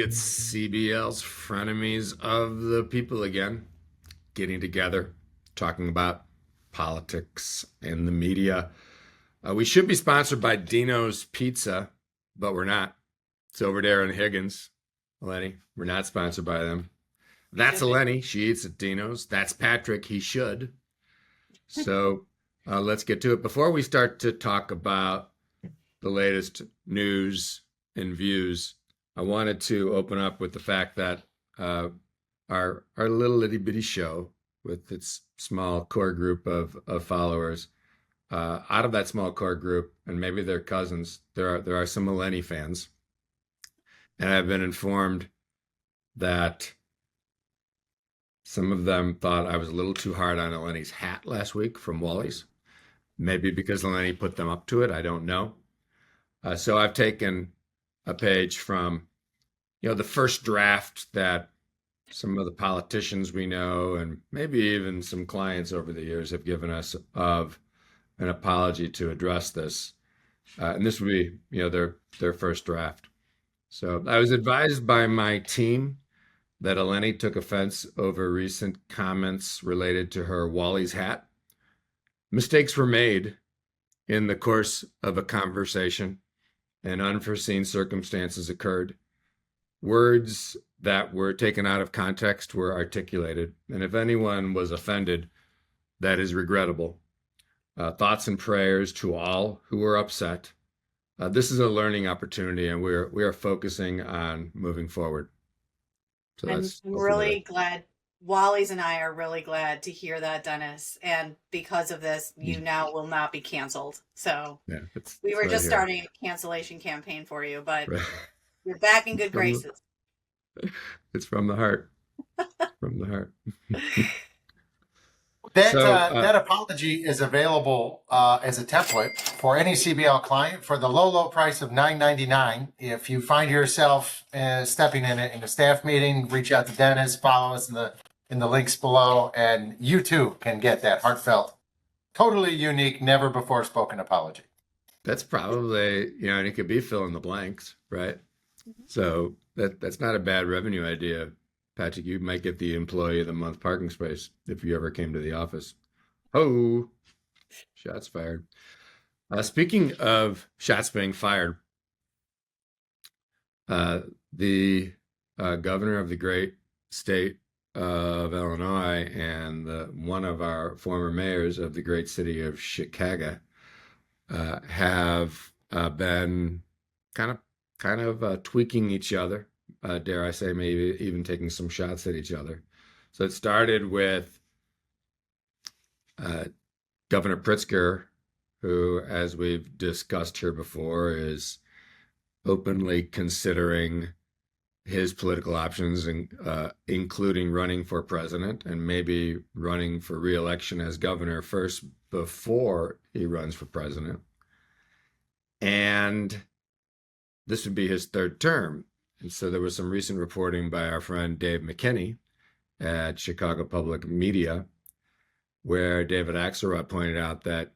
It's CBL's Frenemies of the People again, getting together, talking about politics and the media. We should be sponsored by Dino's Pizza, but we're not. It's over there in Higgins. Eleni, we're not sponsored by them. That's Should be. Eleni. She eats at Dino's. That's Patrick. He should. So let's get to it. Before we start to talk about the latest news and views, I wanted to open up with the fact that our little itty bitty show, with its small core group of followers, out of that small core group, and maybe their cousins, there are some Eleni fans, and I've been informed that some of them thought I was a little too hard on Eleni's hat last week from Wally's. Maybe because Eleni put them up to it. I don't know. So I've taken a page from, the first draft that some of the politicians we know, and maybe even some clients over the years, have given us of an apology to address this. And this would be, their first draft. So I was advised by my team that Eleni took offense over recent comments related to her Wally's hat. Mistakes were made in the course of a conversation, and unforeseen circumstances occurred. Words that were taken out of context were articulated, and if anyone was offended, that is regrettable. Thoughts and prayers to all who were upset. This is a learning opportunity, and we are focusing on moving forward. So I'm really glad. Wally's and I are really glad to hear that, Dennis. And because of this, you now will not be canceled. So yeah, we were right just here. starting a cancellation campaign for you, but Right. you're back in good graces. It's from the heart. From the heart. That apology is available as a template for any CBL client for the low price of $9.99. If you find yourself stepping in a staff meeting, reach out to Dennis, follow us in the links below, and you too can get that heartfelt, totally unique, never before spoken apology. That's probably, and it could be fill in the blanks, right? So that's not a bad revenue idea. Patrick, you might get the employee of the month parking space if you ever came to the office. Oh, shots fired. Speaking of shots being fired, the governor of the great state of Illinois and one of our former mayors of the great city of Chicago have been kind of tweaking each other. Dare I say, maybe even taking some shots at each other. So it started with Governor Pritzker, who, as we've discussed here before, is openly considering his political options, including running for president and maybe running for re-election as governor first before he runs for president. And this would be his third term. And so there was some recent reporting by our friend Dave McKinney at Chicago Public Media, where David Axelrod pointed out that,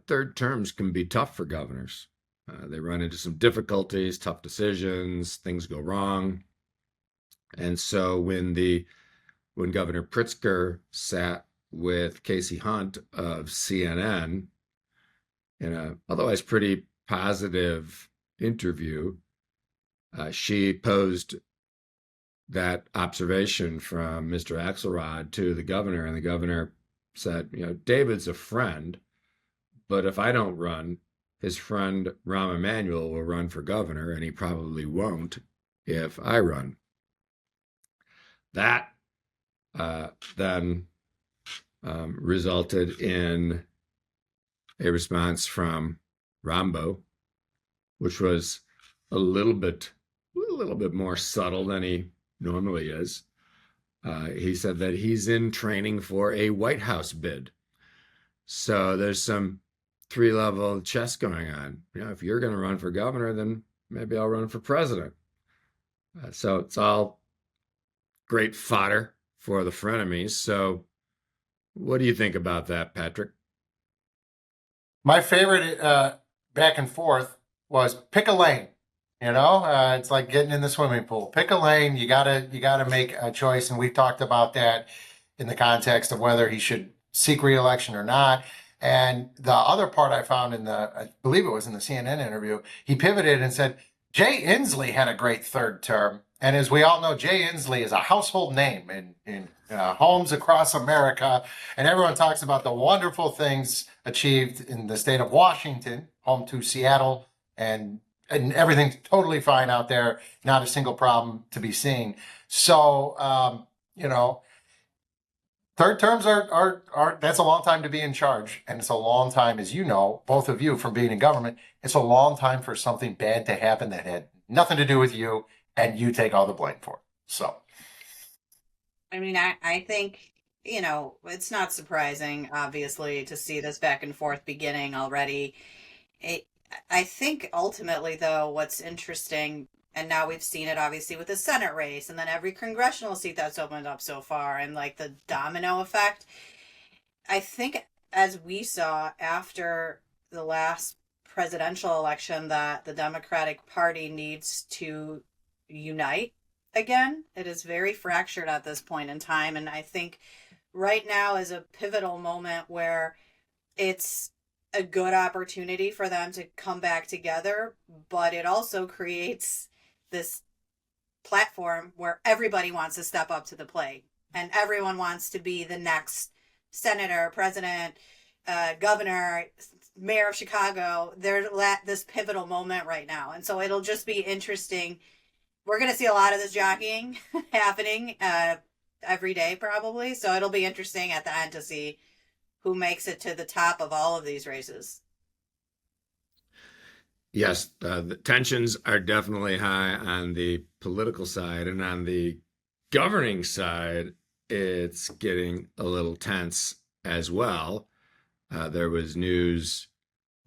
third terms can be tough for governors. They run into some difficulties, tough decisions, things go wrong. And so when Governor Pritzker sat with Casey Hunt of CNN in a otherwise pretty positive interview, she posed that observation from Mr. Axelrod to the governor, and the governor said, David's a friend, but if I don't run, his friend Rahm Emanuel will run for governor, and he probably won't if I run. That then resulted in a response from Rambo, which was a little bit more subtle than he normally is. He said that he's in training for a White House bid. So there's some 3-level chess going on. If you're going to run for governor, then maybe I'll run for president. So it's all great fodder for the frenemies. So what do you think about that, Patrick? My favorite back and forth was pick a lane. It's like getting in the swimming pool. Pick a lane. You gotta make a choice, and we've talked about that in the context of whether he should seek reelection or not. And the other part I found I believe it was in the CNN interview, he pivoted and said Jay Inslee had a great third term, and as we all know, Jay Inslee is a household name in homes across America, and everyone talks about the wonderful things achieved in the state of Washington, home to Seattle, and everything's totally fine out there. Not a single problem to be seen. So, third terms are that's a long time to be in charge, and it's a long time, as you know, both of you from being in government. It's a long time for something bad to happen that had nothing to do with you, and you take all the blame for it. So, I mean, I think, it's not surprising, obviously, to see this back and forth beginning already. It, I think ultimately, though, what's interesting, and now we've seen it obviously with the Senate race, and then every congressional seat that's opened up so far, and like the domino effect. I think, as we saw after the last presidential election, that the Democratic Party needs to unite again. It is very fractured at this point in time. And I think right now is a pivotal moment where it's a good opportunity for them to come back together, but it also creates this platform where everybody wants to step up to the plate and everyone wants to be the next senator, president, governor, mayor of Chicago. They're at this pivotal moment right now. And so it'll just be interesting. We're going to see a lot of this jockeying happening every day, probably. So it'll be interesting at the end to see who makes it to the top of all of these races. Yes, the tensions are definitely high on the political side, and on the governing side, it's getting a little tense as well. There was news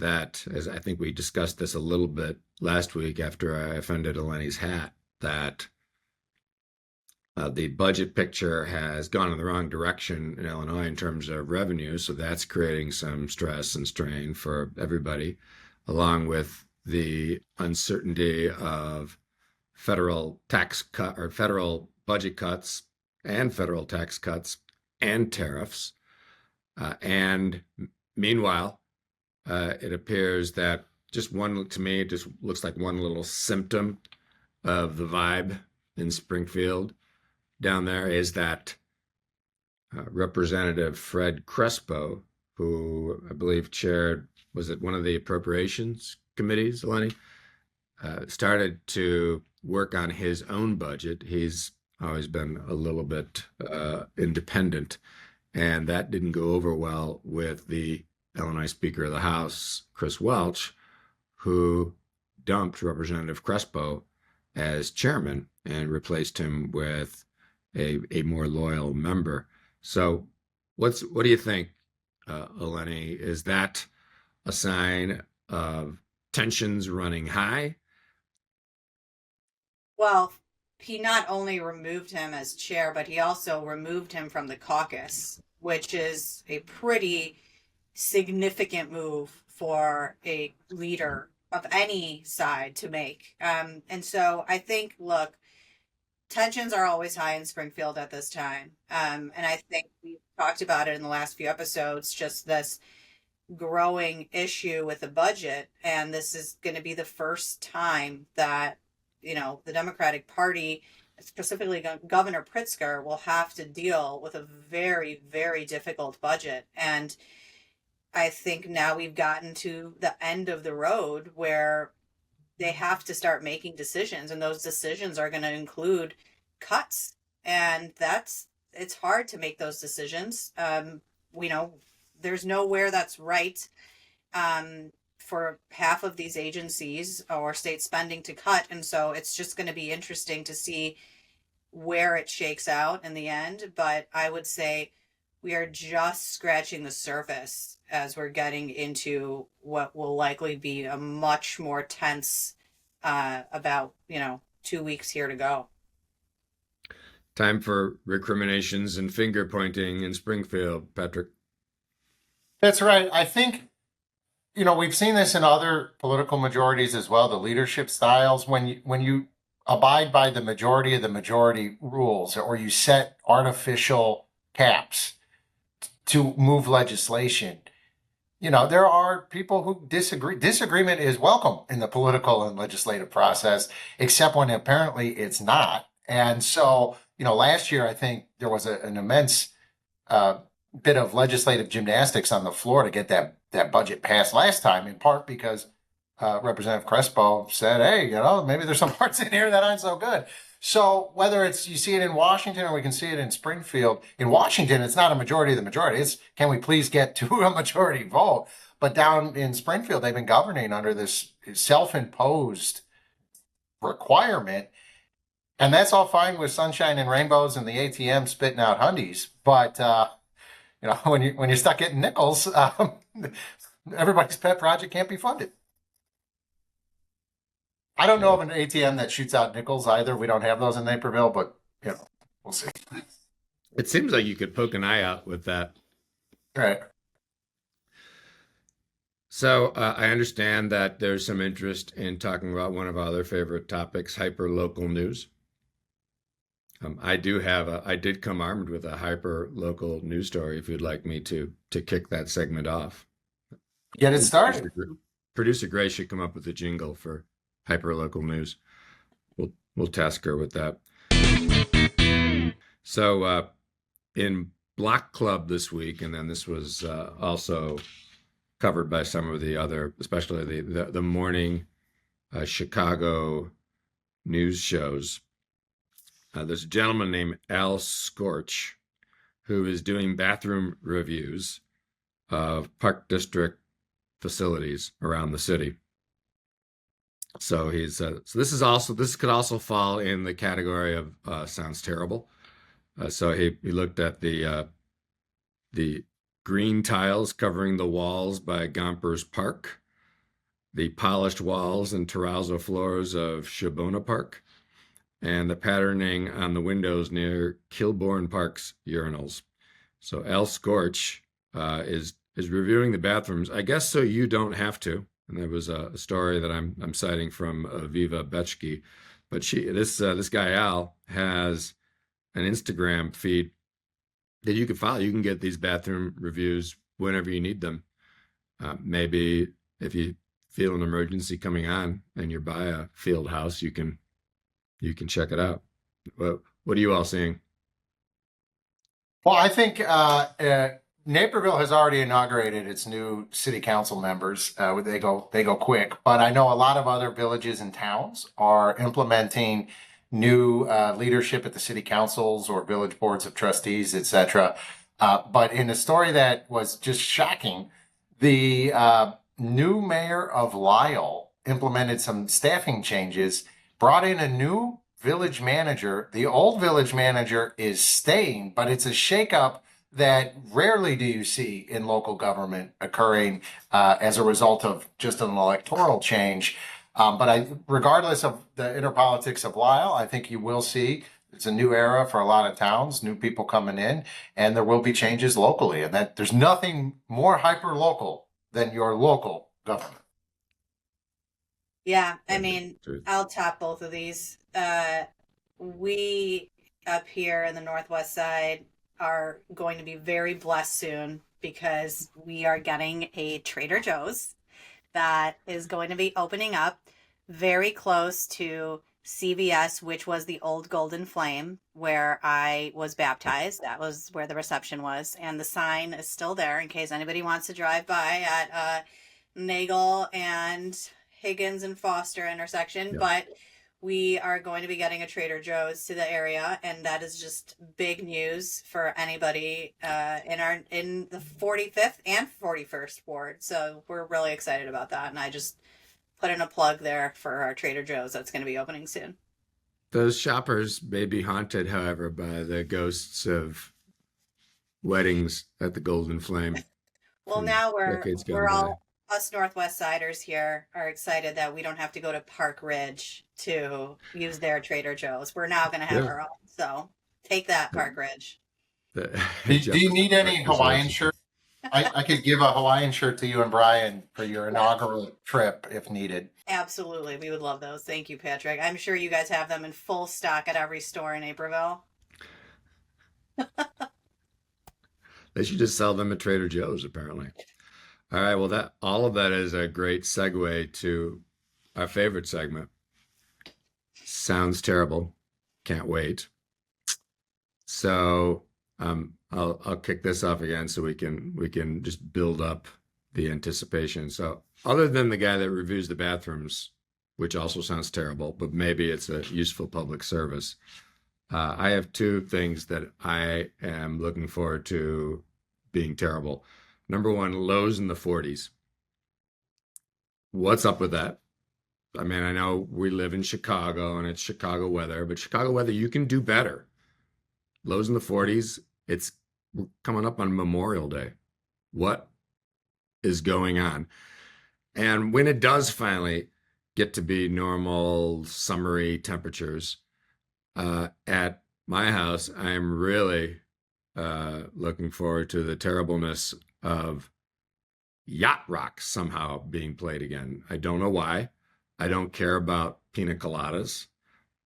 that, as I think we discussed this a little bit last week after I offended Eleni's hat, that the budget picture has gone in the wrong direction in Illinois in terms of revenue. So that's creating some stress and strain for everybody, along with the uncertainty of federal tax cut or federal budget cuts and federal tax cuts and tariffs. And meanwhile, it appears that to me, it just looks like one little symptom of the vibe in Springfield down there is that Representative Fred Crespo, who I believe chaired, was it one of the appropriations committees, Eleni, started to work on his own budget. He's always been a little bit independent, and that didn't go over well with the Illinois Speaker of the House, Chris Welch, who dumped Representative Crespo as chairman and replaced him with a more loyal member. So what do you think, Eleni? Is that a sign of tensions running high? Well, he not only removed him as chair, but he also removed him from the caucus, which is a pretty significant move for a leader of any side to make. And so I think, look, tensions are always high in Springfield at this time. And I think we've talked about it in the last few episodes, just this growing issue with the budget. And this is going to be the first time that, the Democratic Party, specifically Governor Pritzker, will have to deal with a very, very difficult budget. And I think now we've gotten to the end of the road where they have to start making decisions, and those decisions are going to include cuts. And it's hard to make those decisions. There's nowhere that's right for half of these agencies or state spending to cut. And so it's just going to be interesting to see where it shakes out in the end. But I would say we are just scratching the surface as we're getting into what will likely be a much more tense about 2 weeks here to go. Time for recriminations and finger pointing in Springfield, Patrick. that's right. I think we've seen this in other political majorities as well, the leadership styles. When you abide by the majority of the majority rules, or you set artificial caps to move legislation, there are people who disagree. Disagreement is welcome in the political and legislative process, except when apparently it's not. And so, last year, I think there was an immense uh, bit of legislative gymnastics on the floor to get that budget passed last time, in part because Representative Crespo said, hey, maybe there's some parts in here that aren't so good. So whether it's you see it in Washington or we can see it in Springfield, in Washington, it's not a majority of the majority. It's can we please get to a majority vote? But down in Springfield, they've been governing under this self-imposed requirement. And that's all fine with sunshine and rainbows and the ATM spitting out hundies. But, when you're stuck getting nickels, everybody's pet project can't be funded. I don't know of an ATM that shoots out nickels either. We don't have those in Naperville, but we'll see. It seems like you could poke an eye out with that. Right. So I understand that there's some interest in talking about one of our other favorite topics, hyper local news. I did come armed with a hyper local news story. If you'd like me to kick that segment off, Get it started. Producer Gray should come up with a jingle for hyper local news. We'll task her with that. So in Block Club this week, and then this was also covered by some of the other, especially the morning Chicago news shows. There's a gentleman named Al Scorch who is doing bathroom reviews of Park District facilities around the city. So this could also fall in the category of sounds terrible. So he looked at the green tiles covering the walls by Gompers Park, the polished walls and terrazzo floors of Shabona Park, and the patterning on the windows near Kilbourne Park's urinals. So Al Scorch is reviewing the bathrooms, I guess, so you don't have to. And there was a story that I'm citing from Viva Bechke, but this guy Al has an Instagram feed that you can follow. You can get these bathroom reviews whenever you need them. Maybe if you feel an emergency coming on and you're by a field house, you can check it out. What are you all seeing? Well, I think Naperville has already inaugurated its new city council members. They go quick, but I know a lot of other villages and towns are implementing new leadership at the city councils or village boards of trustees, etc. But in a story that was just shocking, the new mayor of Lisle implemented some staffing changes, brought in a new village manager. The old village manager is staying, but it's a shakeup that rarely do you see in local government occurring as a result of just an electoral change. But regardless of the inner politics of Lisle, I think you will see it's a new era for a lot of towns, new people coming in, and there will be changes locally. And that there's nothing more hyper local than your local government. Yeah, I mean, I'll top both of these. We up here in the Northwest side are going to be very blessed soon because we are getting a Trader Joe's that is going to be opening up very close to CVS, which was the old Golden Flame where I was baptized. That was where the reception was. And the sign is still there in case anybody wants to drive by at Nagel and Higgins and Foster intersection. Yeah. But we are going to be getting a Trader Joe's to the area, and that is just big news for anybody in the 45th and 41st ward. So we're really excited about that, and I just put in a plug there for our Trader Joe's that's going to be opening soon. Those shoppers may be haunted, however, by the ghosts of weddings at the Golden Flame. Well, now we're all us Northwest Siders here are excited that we don't have to go to Park Ridge to use their Trader Joe's. We're now going to have our own. So take that, Park Ridge. Do you need any Hawaiian shirts I could give a Hawaiian shirt to you and Brian for your inaugural trip if needed. Absolutely. We would love those. Thank you, Patrick. I'm sure you guys have them in full stock at every store in Naperville. They should just sell them at Trader Joe's, apparently. All right. Well, that all of that is a great segue to our favorite segment. Sounds terrible. Can't wait. So I'll kick this off again so we can just build up the anticipation. So other than the guy that reviews the bathrooms, which also sounds terrible, but maybe it's a useful public service. I have two things that I am looking forward to being terrible. Number one, lows in the 40s. What's up with that? I mean, I know we live in Chicago and it's Chicago weather, but Chicago weather, you can do better. Lows in the 40s, it's coming up on Memorial Day. What is going on? And when it does finally get to be normal summery temperatures, at my house, I'm really looking forward to the terribleness of yacht rock somehow being played again. I don't know why. I don't care about pina coladas,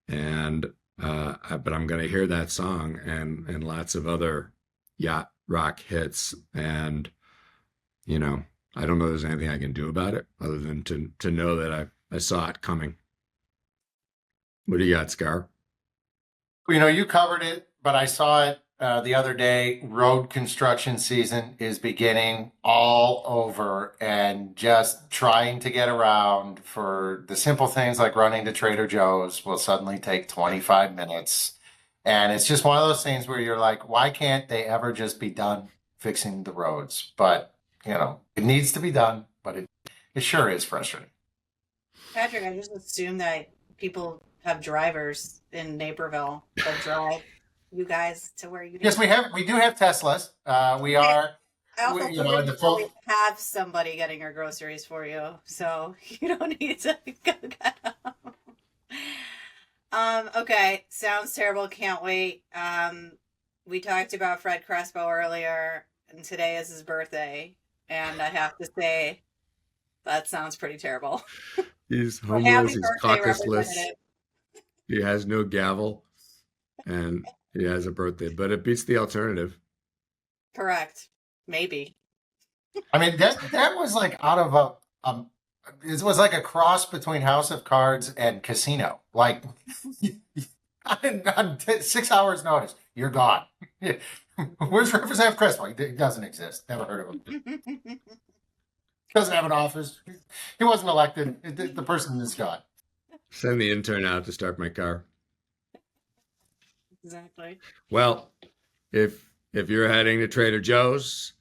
and but I'm going to hear that song and lots of other yacht rock hits, and I don't know if there's anything I can do about it other than to know that I saw it coming. What do you got, Skarr? You covered it, but I saw it the other day. Road construction season is beginning all over, and just trying to get around for the simple things like running to Trader Joe's will suddenly take 25 minutes. And it's just one of those things where you're like, why can't they ever just be done fixing the roads? But, it needs to be done, but it sure is frustrating. Patrick, I just assume that people have drivers in Naperville that drive you guys to where you. Yes, we do have Teslas. We are. I also in the full. have somebody getting your groceries for you, so you don't need to go get them. Okay, sounds terrible. Can't wait. We talked about Fred Crespo earlier, and today is his birthday, and I have to say that sounds pretty terrible. He's homeless. He's Birthday, caucusless. He has no gavel, and he has a birthday, but it beats the alternative. Correct. Maybe. I mean, that was like out of it was like a cross between House of Cards and Casino. Like, on 6 hours notice, you're gone. Where's Representative Crespo? He doesn't exist. Never heard of him. Doesn't have an office. He wasn't elected. The person is gone. Send the intern out to start my car. Exactly. Well, if you're heading to Trader Joe's,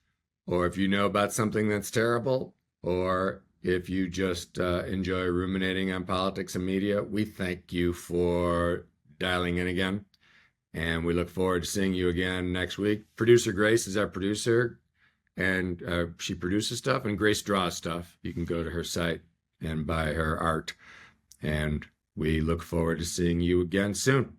or if you know about something that's terrible, or if you just enjoy ruminating on politics and media, we thank you for dialing in again. And we look forward to seeing you again next week. Producer Grace is our producer, and she produces stuff, and Grace draws stuff. You can go to her site and buy her art. And we look forward to seeing you again soon.